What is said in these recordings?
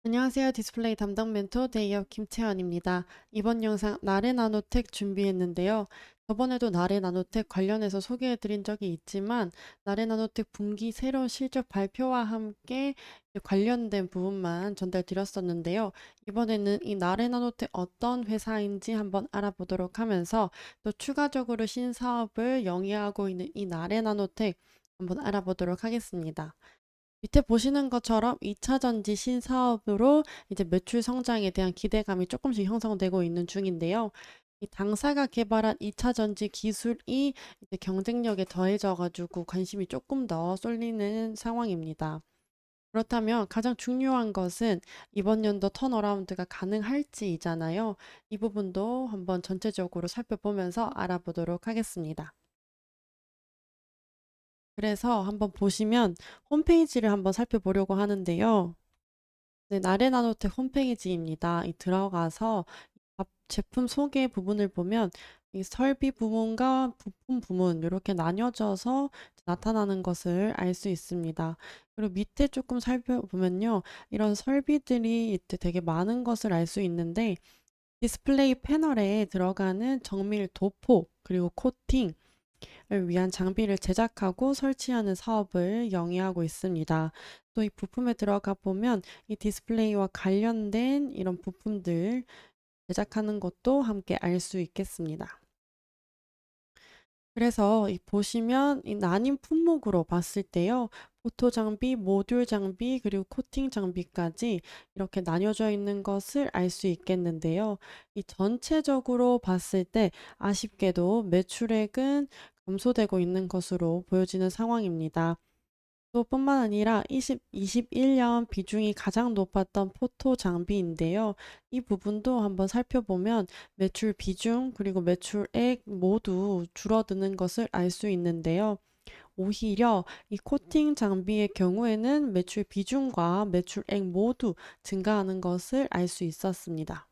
안녕하세요. 디스플레이 담당 멘토 데이업 김채연입니다. 이번 영상 나래 나노텍 준비했는데요. 저번에도 나래 나노텍 관련해서 소개해드린 적이 있지만 나래 나노텍 분기 새로운 실적 발표와 함께 이제 관련된 부분만 전달드렸었는데요. 이번에는 이 나래 나노텍 어떤 회사인지 한번 알아보도록 하면서 또 추가적으로 신사업을 영위하고 있는 이 나래 나노텍 한번 알아보도록 하겠습니다. 밑에 보시는 것처럼 2차 전지 신사업으로 이제 매출 성장에 대한 기대감이 조금씩 형성되고 있는 중인데요. 이 당사가 개발한 2차 전지 기술이 이제 경쟁력에 더해져가지고 관심이 조금 더 쏠리는 상황입니다. 그렇다면 가장 중요한 것은 이번 연도 턴어라운드가 가능할지이잖아요. 이 부분도 한번 전체적으로 살펴보면서 알아보도록 하겠습니다. 그래서 한번 보시면 홈페이지를 한번 살펴보려고 하는데요. 네, 나레나노텍 홈페이지입니다. 이 들어가서 제품 소개 부분을 보면 이 설비 부문과 부품 부문 이렇게 나뉘어져서 나타나는 것을 알 수 있습니다. 그리고 밑에 조금 살펴보면요. 이런 설비들이 이때 되게 많은 것을 알 수 있는데 디스플레이 패널에 들어가는 정밀 도포 그리고 코팅 을 위한 장비를 제작하고 설치하는 사업을 영위하고 있습니다. 또 이 부품에 들어가 보면 이 디스플레이와 관련된 이런 부품들 제작하는 것도 함께 알 수 있겠습니다. 그래서 이 보시면 이 나뉜 품목으로 봤을 때요. 포토 장비, 모듈 장비, 그리고 코팅 장비까지 이렇게 나뉘어져 있는 것을 알 수 있겠는데요. 이 전체적으로 봤을 때 아쉽게도 매출액은 감소되고 있는 것으로 보여지는 상황입니다. 또 뿐만 아니라 2021년 비중이 가장 높았던 포토 장비인데요. 이 부분도 한번 살펴보면 매출 비중 그리고 매출액 모두 줄어드는 것을 알 수 있는데요. 오히려 이 코팅 장비의 경우에는 매출 비중과 매출액 모두 증가하는 것을 알 수 있었습니다.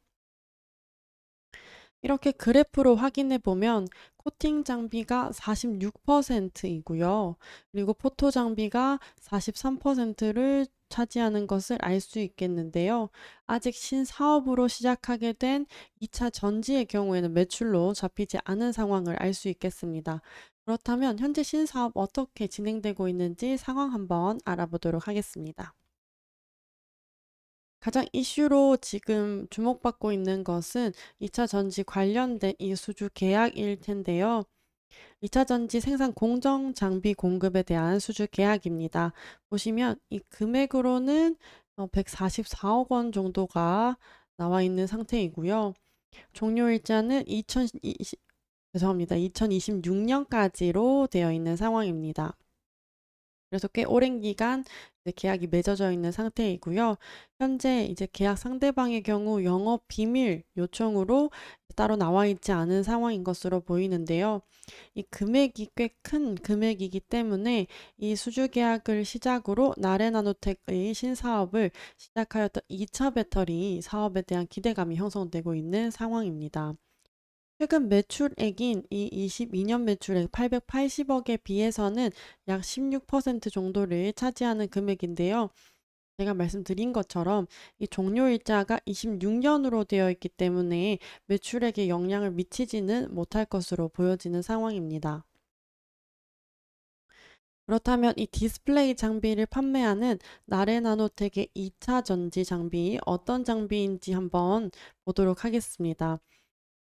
이렇게 그래프로 확인해 보면 코팅 장비가 46%이고요. 그리고 포토 장비가 43%를 차지하는 것을 알 수 있겠는데요. 아직 신사업으로 시작하게 된 2차 전지의 경우에는 매출로 잡히지 않은 상황을 알 수 있겠습니다. 그렇다면 현재 신사업 어떻게 진행되고 있는지 상황 한번 알아보도록 하겠습니다. 가장 이슈로 지금 주목받고 있는 것은 2차 전지 관련된 이 수주 계약일 텐데요. 2차 전지 생산 공정 장비 공급에 대한 수주 계약입니다. 보시면 이 금액으로는 144억 원 정도가 나와 있는 상태이고요. 종료 일자는 2026년까지로 되어 있는 상황입니다. 그래서 꽤 오랜 기간 이제 계약이 맺어져 있는 상태이고요. 현재 이제 계약 상대방의 경우 영업 비밀 요청으로 따로 나와 있지 않은 상황인 것으로 보이는데요. 이 금액이 꽤 큰 금액이기 때문에 이 수주 계약을 시작으로 나레나노텍의 신사업을 시작하였던 2차 배터리 사업에 대한 기대감이 형성되고 있는 상황입니다. 최근 매출액인 이 22년 매출액 880억에 비해서는 약 16% 정도를 차지하는 금액인데요. 제가 말씀드린 것처럼 이 종료일자가 26년으로 되어 있기 때문에 매출액에 영향을 미치지는 못할 것으로 보여지는 상황입니다. 그렇다면 이 디스플레이 장비를 판매하는 나레나노텍의 2차 전지 장비 어떤 장비인지 한번 보도록 하겠습니다.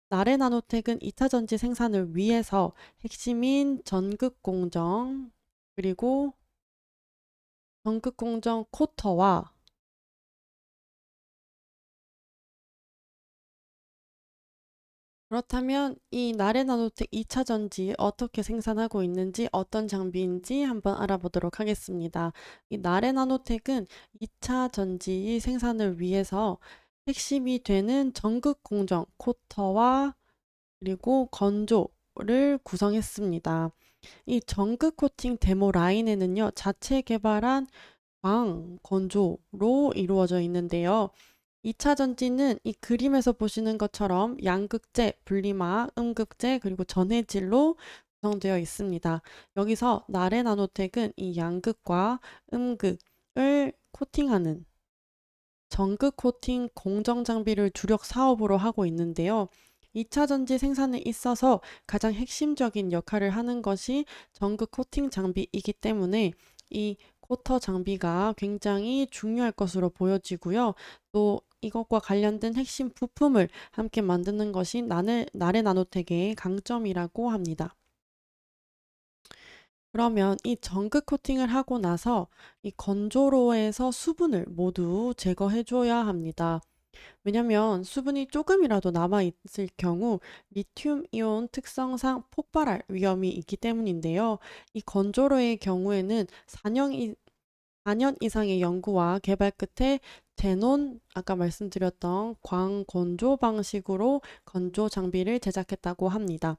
나레나노텍은 2차 전지 생산을 위해서 핵심인 전극 공정 그리고 전극 공정 코터와 그렇다면 이 나레나노텍 2차 전지 어떻게 생산하고 있는지 어떤 장비인지 한번 알아보도록 하겠습니다. 이 나레나노텍은 2차 전지 생산을 위해서 핵심이 되는 전극 공정 코터와 그리고 건조를 구성했습니다. 이 전극 코팅 데모 라인에는요, 자체 개발한 광 건조로 이루어져 있는데요. 2차 전지는 이 그림에서 보시는 것처럼 양극재, 분리막, 음극재, 그리고 전해질로 구성되어 있습니다. 여기서 나레나노텍은 이 양극과 음극을 코팅하는 전극 코팅 공정 장비를 주력 사업으로 하고 있는데요. 2차 전지 생산에 있어서 가장 핵심적인 역할을 하는 것이 전극 코팅 장비이기 때문에 이 코터 장비가 굉장히 중요할 것으로 보여지고요. 또 이것과 관련된 핵심 부품을 함께 만드는 것이 나레 나노텍의 강점이라고 합니다. 그러면 이 전극 코팅을 하고 나서 이 건조로에서 수분을 모두 제거해 줘야 합니다. 왜냐면 수분이 조금이라도 남아 있을 경우 리튬 이온 특성상 폭발할 위험이 있기 때문인데요. 이 건조로의 경우에는 4년 이상의 연구와 개발 끝에 제논, 아까 말씀드렸던 광건조 방식으로 건조 장비를 제작했다고 합니다.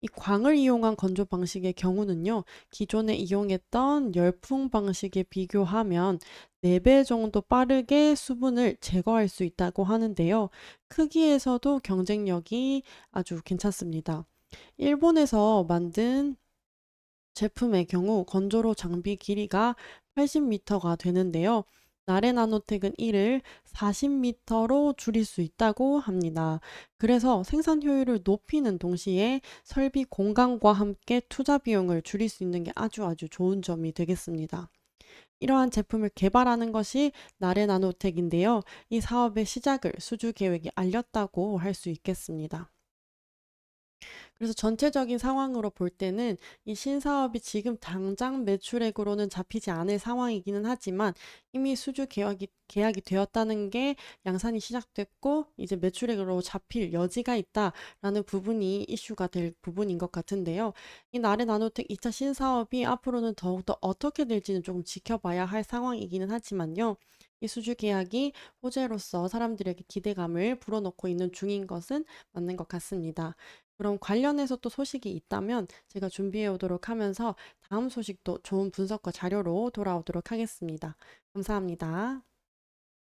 이 광을 이용한 건조 방식의 경우는요, 기존에 이용했던 열풍 방식에 비교하면 4배 정도 빠르게 수분을 제거할 수 있다고 하는데요. 크기에서도 경쟁력이 아주 괜찮습니다. 일본에서 만든 제품의 경우 건조로 장비 길이가 80m가 되는데요. 나레나노텍은 이를 40m로 줄일 수 있다고 합니다. 그래서 생산 효율을 높이는 동시에 설비 공간과 함께 투자 비용을 줄일 수 있는 게 아주 좋은 점이 되겠습니다. 이러한 제품을 개발하는 것이 나레나노텍인데요. 이 사업의 시작을 수주 계획에 알렸다고 할 수 있겠습니다. 그래서 전체적인 상황으로 볼 때는 이 신사업이 지금 당장 매출액으로는 잡히지 않을 상황이기는 하지만 이미 수주 계약이 되었다는 게 양산이 시작됐고 이제 매출액으로 잡힐 여지가 있다라는 부분이 이슈가 될 부분인 것 같은데요. 이 나래 나노텍 2차 신사업이 앞으로는 더욱더 어떻게 될지는 조금 지켜봐야 할 상황이기는 하지만요. 이 수주 계약이 호재로서 사람들에게 기대감을 불어넣고 있는 중인 것은 맞는 것 같습니다. 그럼 관련해서 또 소식이 있다면 제가 준비해 오도록 하면서 다음 소식도 좋은 분석과 자료로 돌아오도록 하겠습니다. 감사합니다.